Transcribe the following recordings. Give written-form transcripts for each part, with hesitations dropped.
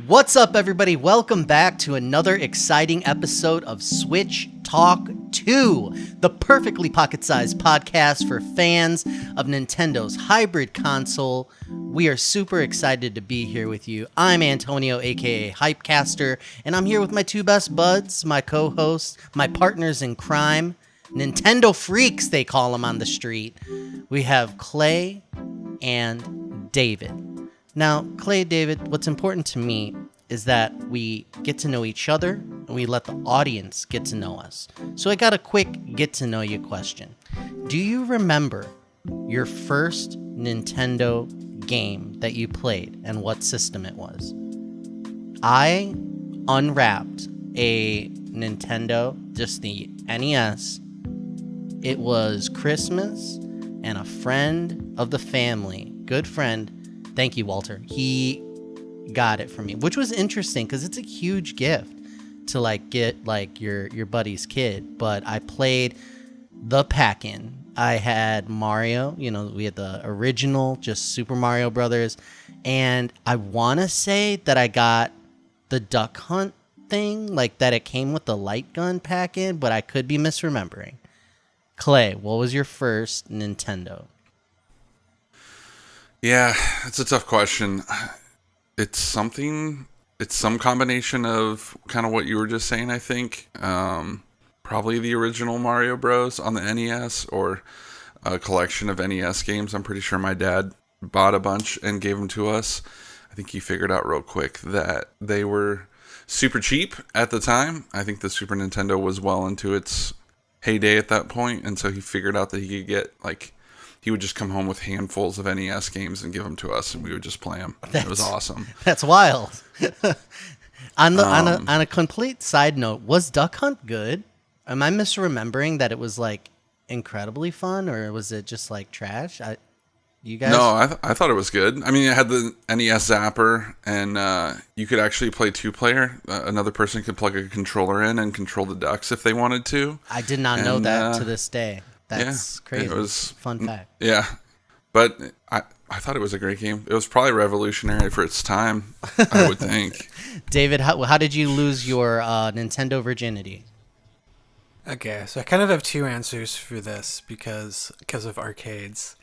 What's up, everybody? Welcome back to another exciting episode of Switch Talk 2, the perfectly pocket-sized podcast for fans of Nintendo's hybrid console. We are super excited to be here with you. I'm Antonio, aka Hypecaster, and I'm here with my two best buds, my co-hosts, my partners in crime, Nintendo freaks, they call them on the street. We have Clay and David. Now, Clay, David, what's important to me is that we get to know each other and we let the audience get to know us. So I got a quick get to know you question. Do you remember your first Nintendo game that you played and what system it was? I unwrapped a Nintendo, just the NES. It was Christmas and a friend of the family, good friend, thank you, Walter, he got it for me, which was interesting because it's a huge gift to like get like your buddy's kid. But I played the pack-in. I had Mario, we had the original, just Super Mario Brothers, and I want to say that I got the Duck Hunt thing, like that it came with the light gun pack-in, but I could be misremembering. Clay, what was your first Nintendo? Yeah, it's a tough question. It's some combination of kind of what you were just saying, I think. Probably the original Mario Bros. On the NES or a collection of NES games. I'm pretty sure my dad bought a bunch and gave them to us. I think he figured out real quick that they were super cheap at the time. I think the Super Nintendo was well into its heyday at that point, and so he figured out that he could get he would just come home with handfuls of NES games and give them to us, and we would just play them. It was awesome. That's wild. On a complete side note, was Duck Hunt good? Am I misremembering that it was like incredibly fun, or was it just like trash? You guys? No, I thought it was good. I mean, it had the NES Zapper, and you could actually play two-player. Another person could plug a controller in and control the ducks if they wanted to. I did not know that to this day. That's crazy. It was fun fact. Yeah, but I thought it was a great game. It was probably revolutionary for its time, I would think. David, how did you lose your Nintendo virginity? Okay, so I kind of have two answers for this because of arcades.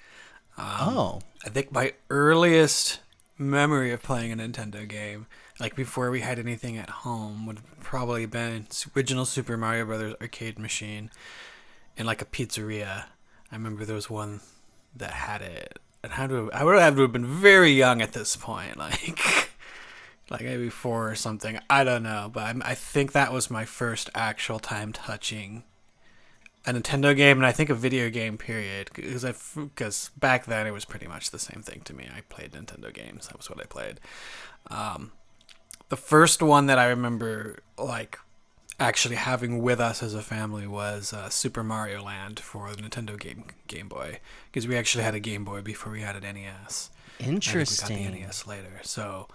I think my earliest memory of playing a Nintendo game, like before we had anything at home, would have probably been original Super Mario Brothers arcade machine in like a pizzeria. I remember there was one that had it. And I would have to have been very young at this point, like maybe 4 or something. I don't know, but I think that was my first actual time touching a Nintendo game, and I think a video game, period. Because back then it was pretty much the same thing to me. I played Nintendo games. That was what I played. The first one that I remember actually having with us as a family was Super Mario Land for the Nintendo Game Boy, because we actually had a Game Boy before we had an NES. Interesting. I think we got the NES later. So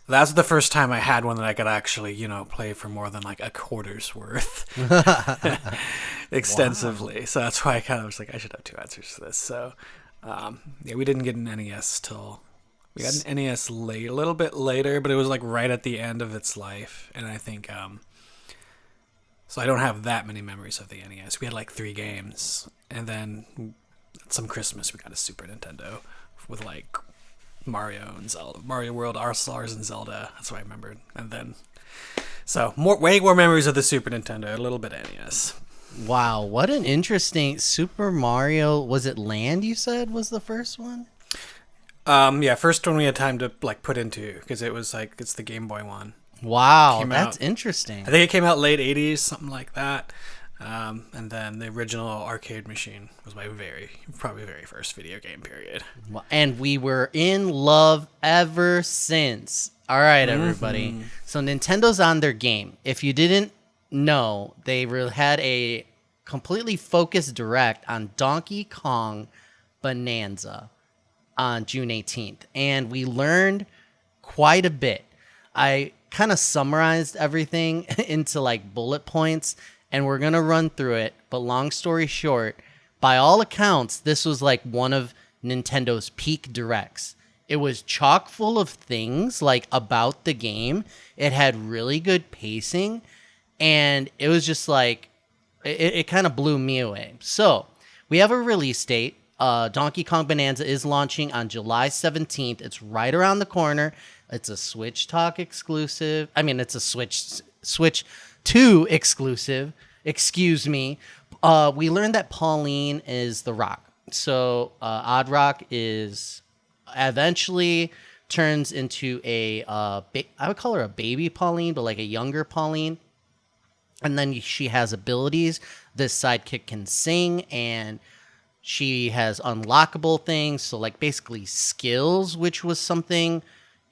that's the first time I had one that I could actually, play for more than like a quarter's worth extensively. Wow. So that's why I kind of was like, I should have two answers to this. So we didn't get an NES till we got an NES a little bit later, but it was like right at the end of its life, and I think. So I don't have that many memories of the NES. We had like 3 games, and then some Christmas we got a Super Nintendo with like Mario and Zelda, Mario World, All-Stars, and Zelda. That's what I remembered. And then, so way more memories of the Super Nintendo, a little bit of NES. Wow, what an interesting Super Mario. Was it Land? You said was the first one. Yeah, first one we had time to like put into because it was like it's the Game Boy one. Wow, that's interesting. I think it came out late 80s, something like that. And then the original arcade machine was my probably very first video game, period. And we were in love ever since. All right, everybody. Mm-hmm. So Nintendo's on their game. If you didn't know, they had a completely focused direct on Donkey Kong Bananza on June 18th. And we learned quite a bit. I kind of summarized everything into like bullet points, and we're going to run through it. But long story short, by all accounts, this was like one of Nintendo's peak directs. It was chock full of things like about the game. It had really good pacing, and it was just like it kind of blew me away. So we have a release date. Donkey Kong Bonanza is launching on July 17th. It's right around the corner. It's a Switch Talk exclusive. I mean, it's a Switch 2 exclusive. Excuse me. We learned that Pauline is the Rock. So Odd Rock is eventually turns into I would call her a baby Pauline, but like a younger Pauline. And then she has abilities. This sidekick can sing, and she has unlockable things. So like basically skills, which was something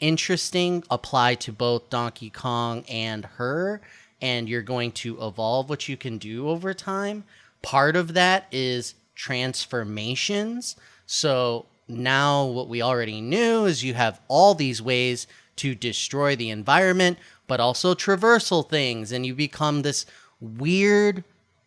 interesting, apply to both Donkey Kong and her. And you're going to evolve what you can do over time. Part of that is transformations. So now what we already knew is you have all these ways to destroy the environment, but also traversal things. And you become this weird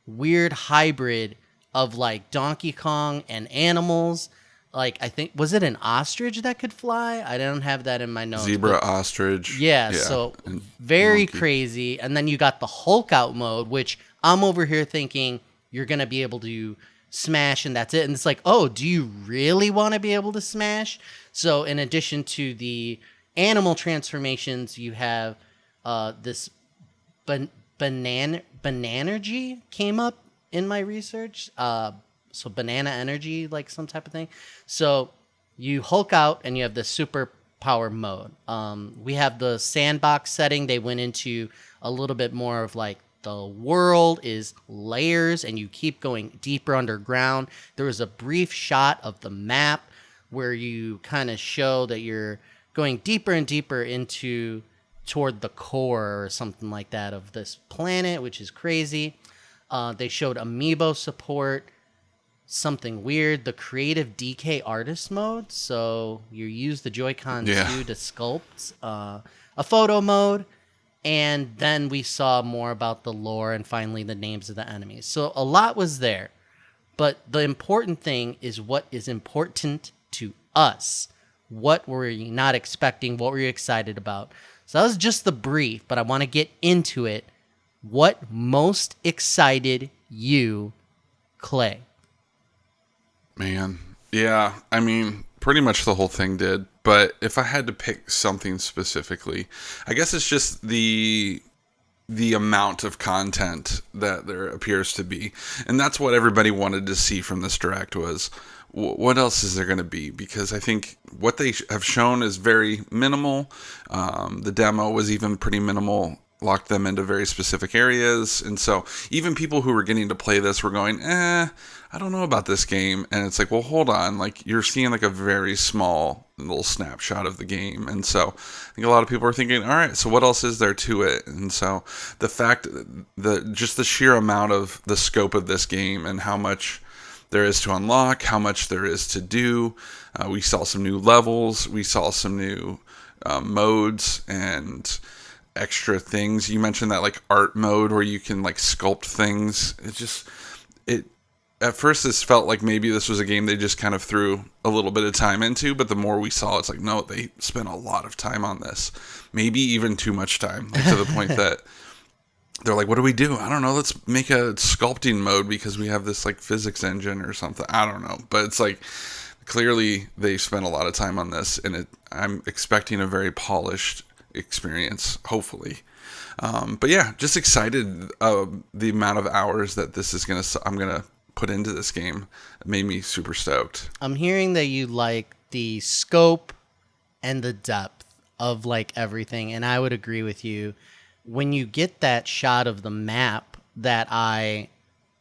hybrid of like Donkey Kong and animals. Like, I think, was it an ostrich that could fly? I don't have that in my notes. Zebra, ostrich. Yeah, so very monkey. Crazy. And then you got the Hulk out mode, which I'm over here thinking you're going to be able to smash and that's it. And it's like, oh, do you really want to be able to smash? So in addition to the animal transformations, you have this Bananergy came up in my research. So banana energy, like some type of thing. So you Hulk out and you have the super power mode. We have the sandbox setting. They went into a little bit more of like the world is layers and you keep going deeper underground. There was a brief shot of the map where you kind of show that you're going deeper and deeper into toward the core or something like that of this planet, which is crazy. They showed amiibo support. Something weird, the creative DK artist mode. So you use the Joy-Con 2 to sculpt a photo mode. And then we saw more about the lore and finally the names of the enemies. So a lot was there. But the important thing is what is important to us. What were you not expecting? What were you excited about? So that was just the brief, but I want to get into it. What most excited you, Clay? Man, yeah, I mean, pretty much the whole thing did. But if I had to pick something specifically, I guess it's just the amount of content that there appears to be. And that's what everybody wanted to see from this direct was, what else is there going to be? Because I think what they have shown is very minimal. The demo was even pretty minimal. Locked them into very specific areas. And so even people who were getting to play this were going, I don't know about this game. And it's like, well, hold on. Like, you're seeing like a very small little snapshot of the game. And so I think a lot of people are thinking, all right, so what else is there to it? And so the fact that just the sheer amount of the scope of this game and how much there is to unlock, how much there is to do. We saw some new levels. We saw some new modes and extra things. You mentioned that like art mode where you can like sculpt things. It at first this felt like maybe this was a game they just kind of threw a little bit of time into, but the more we saw, it's like, no, they spent a lot of time on this. Maybe even too much time, like to the point that they're like, what do we do? I don't know. Let's make a sculpting mode because we have this like physics engine or something. I don't know. But it's like, clearly they spent a lot of time on this, and I'm expecting a very polished experience, hopefully. But yeah, just excited the amount of hours that this is I'm gonna put into this game. It made me super stoked. I'm hearing that you like the scope and the depth of like everything, and I would agree with you. When you get that shot of the map that I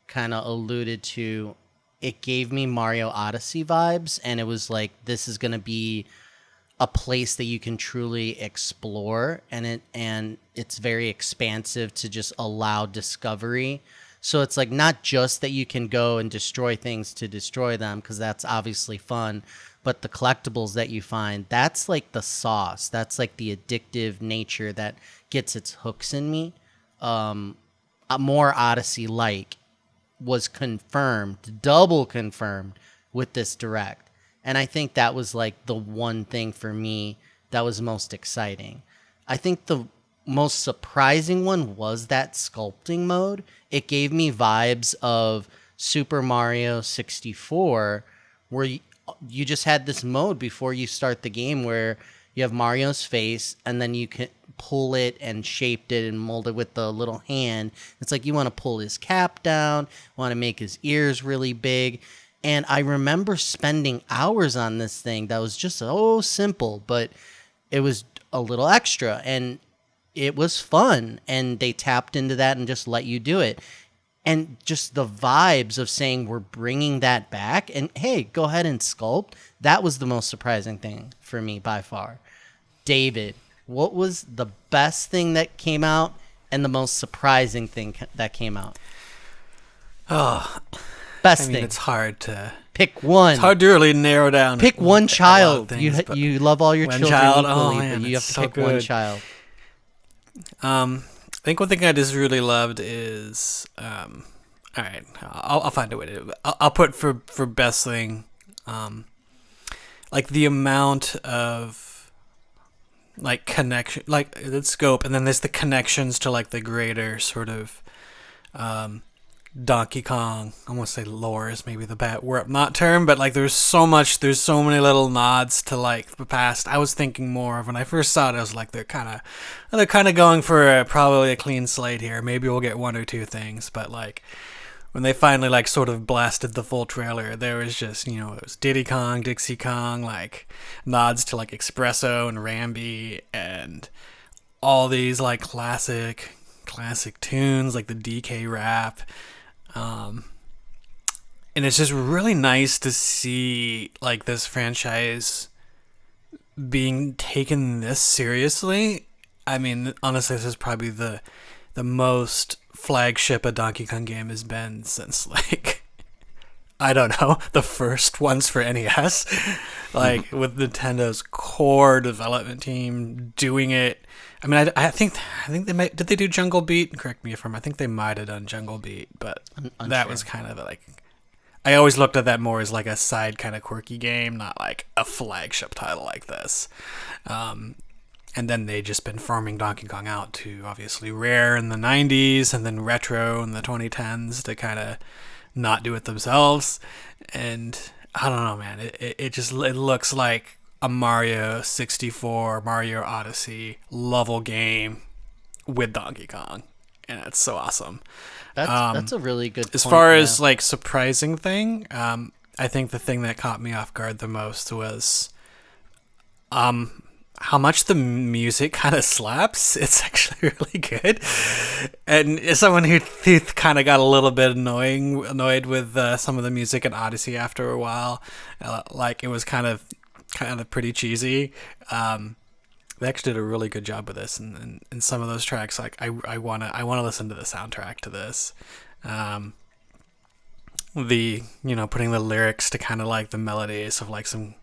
kind of alluded to, it gave me Mario Odyssey vibes, and it was like, this is going to be a place that you can truly explore, and it's very expansive to just allow discovery. So it's like not just that you can go and destroy things to destroy them, because that's obviously fun, but the collectibles that you find, that's like the sauce. That's like the addictive nature that gets its hooks in me. More Odyssey-like was confirmed, double confirmed with this direct. And I think that was like the one thing for me that was most exciting. I think the most surprising one was that sculpting mode. It gave me vibes of Super Mario 64, where you just had this mode before you start the game where you have Mario's face and then you can pull it and shaped it and mold it with the little hand. It's like you want to pull his cap down, want to make his ears really big. And I remember spending hours on this thing that was just so simple, but it was a little extra and it was fun. And they tapped into that and just let you do it. And just the vibes of saying we're bringing that back and hey, go ahead and sculpt. That was the most surprising thing for me by far. David, what was the best thing that came out and the most surprising thing that came out? Oh, best I mean, thing. It's hard to pick one. It's hard to really narrow down. Pick one child. Things, you love all your one children child, equally, man, but you have to so pick good. one child. I think one thing I just really loved is, all right, I'll find a way to. I'll put for best thing, like the amount of like connection, like the scope, and then there's the connections to like the greater sort of Donkey Kong. I want to say lore is maybe the bad word, not term, but like there's so many little nods to like the past. I was thinking more of when I first saw it, I was like they're kind of going for probably a clean slate here. Maybe we'll get one or two things, but like when they finally like sort of blasted the full trailer, there was just, it was Diddy Kong, Dixie Kong, like nods to like Espresso and Rambi and all these like classic tunes like the DK rap. And it's just really nice to see like this franchise being taken this seriously. I mean, honestly, this is probably the most flagship a Donkey Kong game has been since like I don't know, the first ones for NES. Like with Nintendo's core development team doing it. I mean, I think they might. Did they do Jungle Beat? Correct me if I'm. I think they might have done Jungle Beat, but that was kind of like. I always looked at that more as like a side kind of quirky game, not like a flagship title like this. And then they just been farming Donkey Kong out to obviously Rare in the 90s and then Retro in the 2010s to kind of not do it themselves. And I don't know, man. It looks like a Mario 64, Mario Odyssey level game with Donkey Kong. And it's so awesome. That's a really good point. As far as like surprising thing, I think the thing that caught me off guard the most was how much the music kind of slaps. It's actually really good. And as someone who kind of got a little bit annoyed with some of the music in Odyssey after a while, like it was kind of pretty cheesy. They actually did a really good job with this, and some of those tracks, like I wanna listen to the soundtrack to this. Putting the lyrics to kind of like the melodies of like some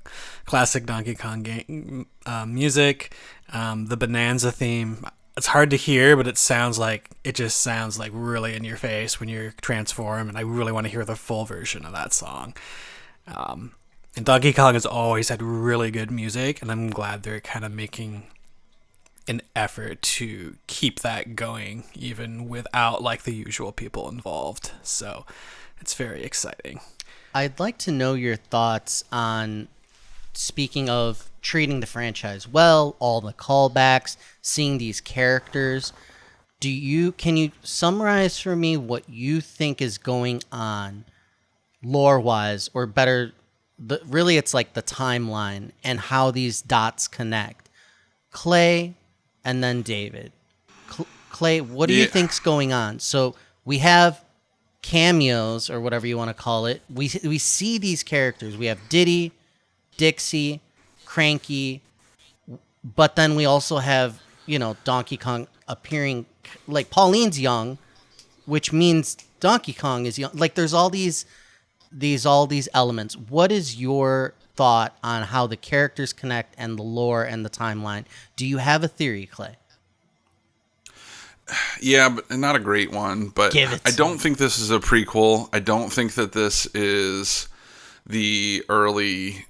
classic Donkey Kong game music, the Bananza theme. It's hard to hear, but it just sounds like really in your face when you're transformed, and I really want to hear the full version of that song. And Donkey Kong has always had really good music, and I'm glad they're kind of making an effort to keep that going, even without like the usual people involved. So it's very exciting. I'd like to know your thoughts on, speaking of treating the franchise well, all the callbacks, seeing these characters. Can you summarize for me what you think is going on lore-wise, or better, really it's like the timeline and how these dots connect? Clay and then David. Clay, what do you think's going on? So we have cameos, or whatever you want to call it. We see these characters. We have Diddy, Dixie, Cranky, but then we also have, Donkey Kong appearing. Like Pauline's young, which means Donkey Kong is young. Like there's all these elements. What is your thought on how the characters connect and the lore and the timeline? Do you have a theory, Clay? Yeah, but not a great one. But I don't think this is a prequel. I don't think that this is the early,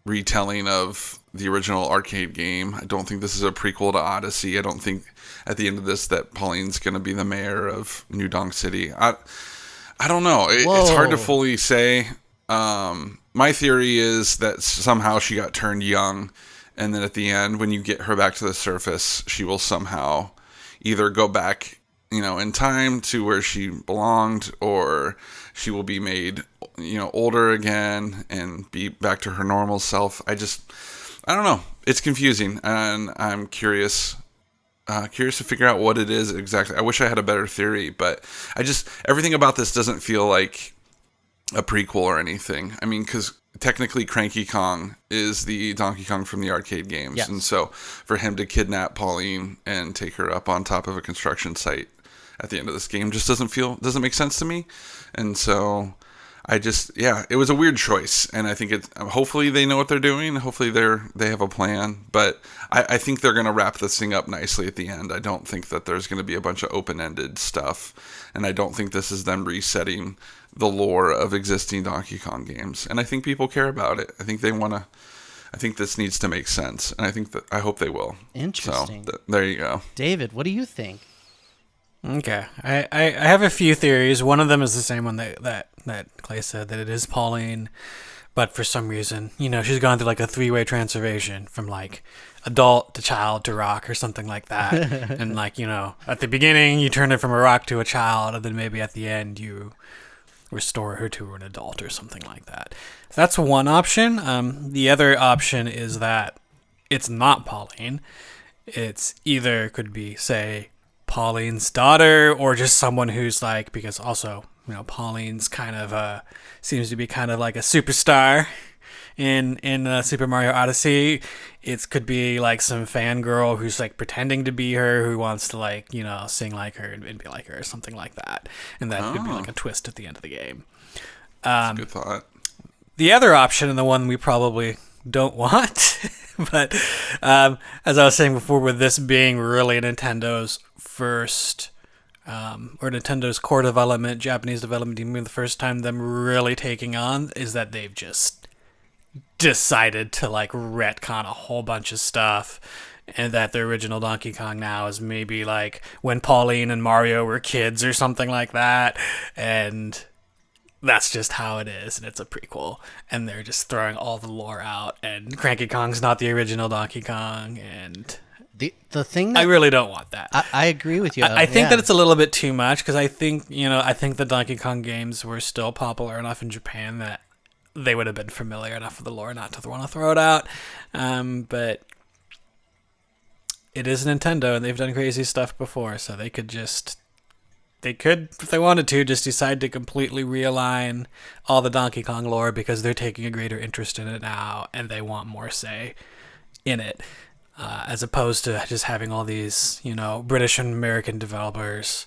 retelling of the original arcade game. I don't think this is a prequel to Odyssey. I don't think at the end of this that Pauline's going to be the mayor of New Donk City. I don't know. It's hard to fully say. My theory is that somehow she got turned young, and then at the end, when you get her back to the surface, she will somehow either go back, in time to where she belonged, or she will be made, older again and be back to her normal self. I don't know. It's confusing, and I'm curious to figure out what it is exactly. I wish I had a better theory, but everything about this doesn't feel like a prequel or anything. I mean, because technically Cranky Kong is the Donkey Kong from the arcade games. Yes. And so for him to kidnap Pauline and take her up on top of a construction site at the end of this game just doesn't make sense to me. And so it was a weird choice. And I think hopefully they know what they're doing. Hopefully they have a plan, but I think they're going to wrap this thing up nicely at the end. I don't think that there's going to be a bunch of open-ended stuff. And I don't think this is them resetting the lore of existing Donkey Kong games. And I think people care about it. I think this needs to make sense. And I hope they will. Interesting. So there you go. David, what do you think? Okay. I have a few theories. One of them is the same one that Clay said, that it is Pauline, but for some reason, she's gone through like a 3-way transformation from like adult to child to rock or something like that. And like, at the beginning you turn her from a rock to a child, and then maybe at the end you restore her to an adult or something like that. So that's one option. The other option is that it's not Pauline. It's either could be, say, Pauline's daughter, or just someone who's like, because also, Pauline's kind of seems to be kind of like a superstar in Super Mario Odyssey. It could be like some fangirl who's like pretending to be her, who wants to like, sing like her and be like her or something like that. And that could be like a twist at the end of the game. That's a good thought. The other option, and the one we probably don't want, but as I was saying before, with this being really Nintendo's first, or Nintendo's core development, Japanese development team, the first time them really taking on, is that they've just decided to like retcon a whole bunch of stuff, and that the original Donkey Kong now is maybe like when Pauline and Mario were kids or something like that, and that's just how it is, and it's a prequel, and they're just throwing all the lore out, and Cranky Kong's not the original Donkey Kong, and the thing that I really don't want that. I agree with you. I think that it's a little bit too much, because I think the Donkey Kong games were still popular enough in Japan that they would have been familiar enough with the lore not to want to throw it out. But it is Nintendo, and they've done crazy stuff before, so they could, if they wanted to, just decide to completely realign all the Donkey Kong lore, because they're taking a greater interest in it now, and they want more say in it. As opposed to just having all these, British and American developers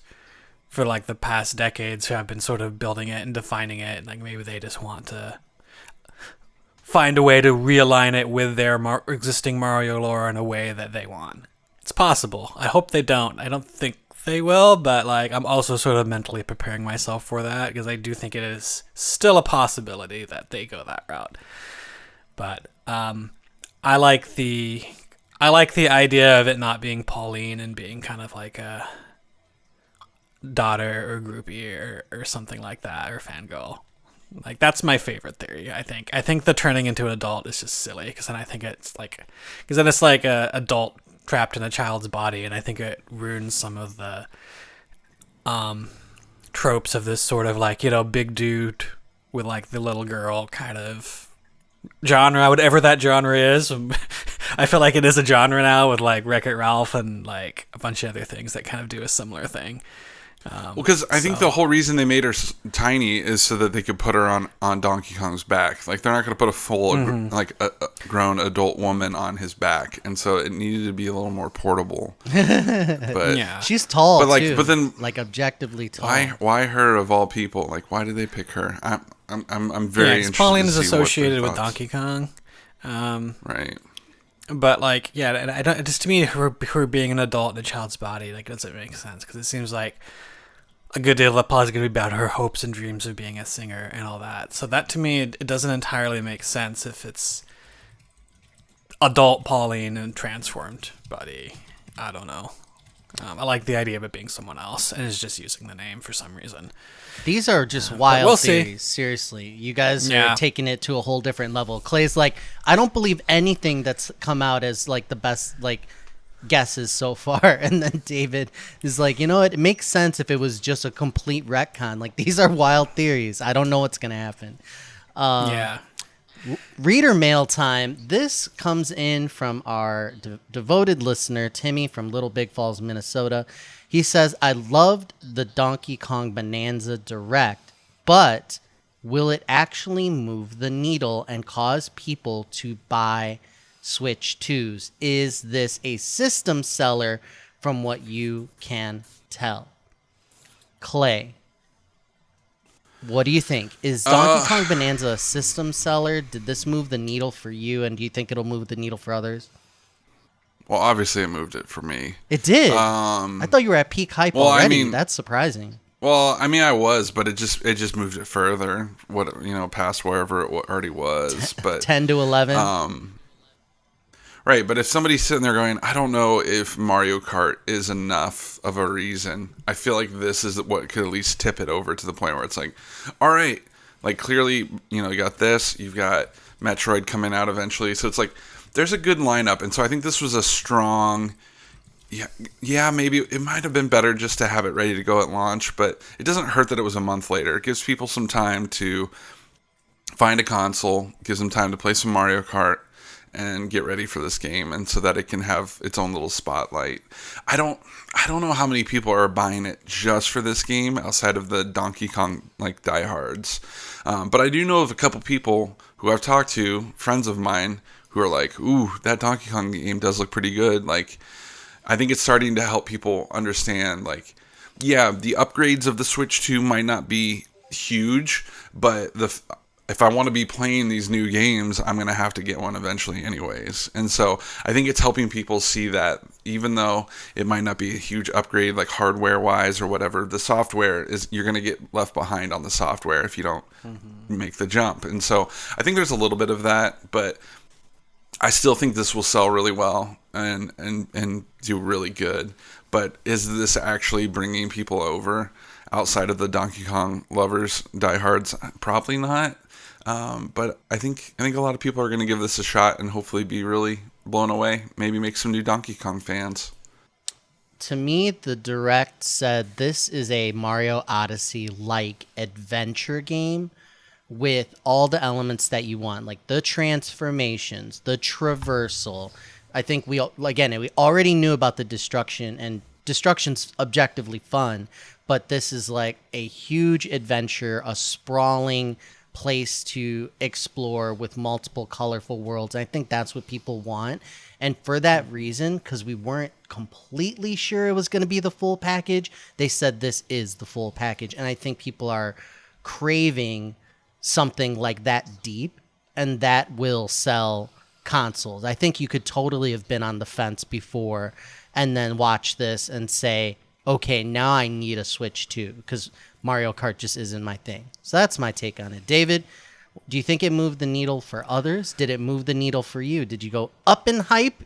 for like the past decades who have been sort of building it and defining it. And like maybe they just want to find a way to realign it with their existing Mario lore in a way that they want. It's possible. I hope they don't. I don't think they will, but like I'm also sort of mentally preparing myself for that, because I do think it is still a possibility that they go that route. But I like the idea of it not being Pauline and being kind of like a daughter or groupie or something like that, or fangirl. Like, that's my favorite theory, I think. I think the turning into an adult is just silly, because then I think it's like... Because then it's like a adult trapped in a child's body, and I think it ruins some of the tropes of this sort of like, big dude with like the little girl kind of genre, whatever that genre is. I feel like it is a genre now with like Wreck-It Ralph and like a bunch of other things that kind of do a similar thing. Because I think the whole reason they made her tiny is so that they could put her on Donkey Kong's back. Like, they're not going to put a full, like a grown adult woman on his back, and so it needed to be a little more portable. But yeah, she's tall, but like, too. but then like objectively tall. Why her of all people? Like, why did they pick her? I'm very interested. Pauline to is see associated with thoughts. Donkey Kong, right? But like, yeah, and I don't. Just to me, her being an adult in a child's body, like, doesn't make sense, because it seems like a good deal of the plot is going to be about her hopes and dreams of being a singer and all that. So that to me, it doesn't entirely make sense if it's adult Pauline and transformed Buddy. I don't know. I like the idea of it being someone else, and is just using the name for some reason. These are just wild theories. See. Seriously, you guys are taking it to a whole different level. Clay's like, I don't believe anything that's come out as like the best like guesses so far, and then David is like, you know what? It makes sense if it was just a complete retcon. Like these are wild theories. I don't know what's gonna happen. Reader mail time. This comes in from our devoted listener, Timmy from Little Big Falls, Minnesota. He says, I loved the Donkey Kong Bananza Direct, but will it actually move the needle and cause people to buy Switch 2s? Is this a system seller from what you can tell? Clay, what do you think? Is Donkey Kong Bonanza a system seller? Did this move the needle for you, and do you think it'll move the needle for others? Well, obviously it moved it for me. It did? I thought you were at peak hype already. I mean, that's surprising. Well, I mean, I was, but it just moved it further, past wherever it already was. But 10 to 11? Right, but if somebody's sitting there going, I don't know if Mario Kart is enough of a reason, I feel like this is what could at least tip it over to the point where it's like, all right, like clearly, you got this, you've got Metroid coming out eventually, so it's like, there's a good lineup, and so I think this was a strong, maybe it might have been better just to have it ready to go at launch, but it doesn't hurt that it was a month later. It gives people some time to find a console, gives them time to play some Mario Kart, and get ready for this game, and so that it can have its own little spotlight. I don't know how many people are buying it just for this game outside of the Donkey Kong like diehards, but I do know of a couple people who I've talked to, friends of mine, who are like, "Ooh, that Donkey Kong game does look pretty good." Like, I think it's starting to help people understand, like, yeah, the upgrades of the Switch 2 might not be huge, but if I want to be playing these new games, I'm going to have to get one eventually anyways. And so I think it's helping people see that even though it might not be a huge upgrade, like hardware-wise or whatever, the software you're going to get left behind on the software if you don't make the jump. And so I think there's a little bit of that, but I still think this will sell really well and do really good. But is this actually bringing people over outside of the Donkey Kong lovers, diehards? Probably not. But I think a lot of people are going to give this a shot and hopefully be really blown away. Maybe make some new Donkey Kong fans. To me, the Direct said this is a Mario Odyssey-like adventure game with all the elements that you want, like the transformations, the traversal. I think we already knew about the destruction, and destruction's objectively fun, but this is like a huge adventure, a sprawling place to explore with multiple colorful worlds. I think that's what people want. And for that reason, because we weren't completely sure it was going to be the full package, they said this is the full package. And I think people are craving something like that deep, and that will sell consoles. I think you could totally have been on the fence before and then watch this and say, okay, now I need a Switch 2 because Mario Kart just isn't my thing. So that's my take on it. David, do you think it moved the needle for others? Did it move the needle for you? Did you go up in hype?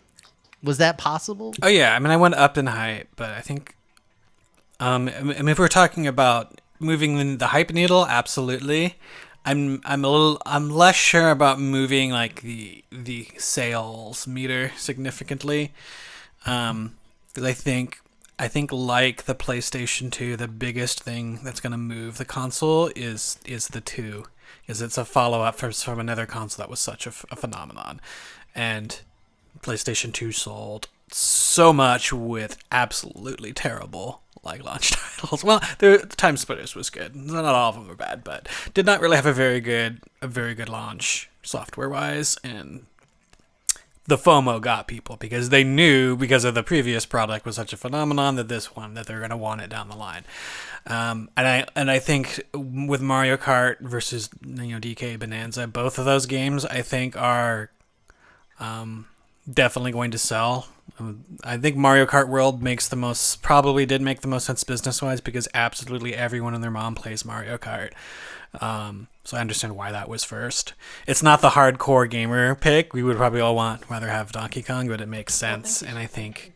Was that possible? Oh, yeah. I mean, I went up in hype, but I think, if we're talking about moving the hype needle, absolutely. I'm less sure about moving like the sales meter significantly, because I think like the PlayStation 2, the biggest thing that's going to move the console is the 2, is it's a follow up from another console that was such a phenomenon, and PlayStation 2 sold so much with absolutely terrible like launch titles. Well, the Time Splitters was good. Not all of them were bad, but did not really have a very good launch software wise, and the FOMO got people because they knew, because of the previous product was such a phenomenon, that they're going to want it down the line. And I think with Mario Kart versus DK Bonanza, both of those games I think are definitely going to sell. I think Mario Kart World probably did make the most sense business-wise because absolutely everyone and their mom plays Mario Kart. So I understand why that was first. It's not the hardcore gamer pick. We would probably all rather have Donkey Kong, but it makes sense. And I think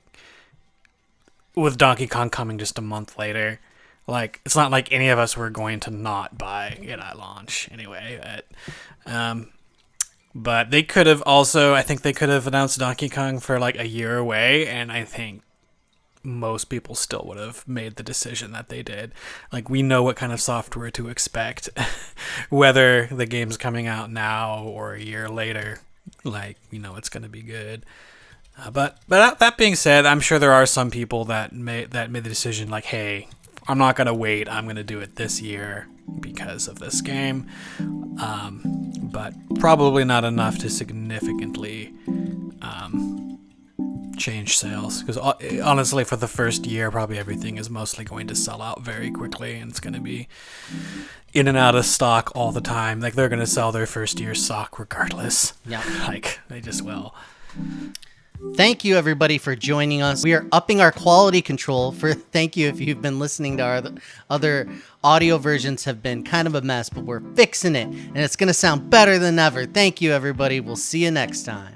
with Donkey Kong coming just a month later, like, it's not like any of us were going to not buy it at launch anyway. But they could have also, I think they could have announced Donkey Kong for like a year away, and I think most people still would have made the decision that they did. Like, we know what kind of software to expect, whether the game's coming out now or a year later. Like, we know it's going to be good. But that being said, I'm sure there are some people that made the decision like, hey, I'm not going to wait. I'm going to do it this year because of this game. But probably not enough to significantly change sales. Because honestly, for the first year, probably everything is mostly going to sell out very quickly. And it's going to be in and out of stock all the time. Like, they're going to sell their first year's stock regardless. Yeah. Like, they just will. Thank you, everybody, for joining us. We are upping our quality control. Thank you if you've been listening to our other audio versions have been kind of a mess, but we're fixing it, and it's going to sound better than ever. Thank you, everybody. We'll see you next time.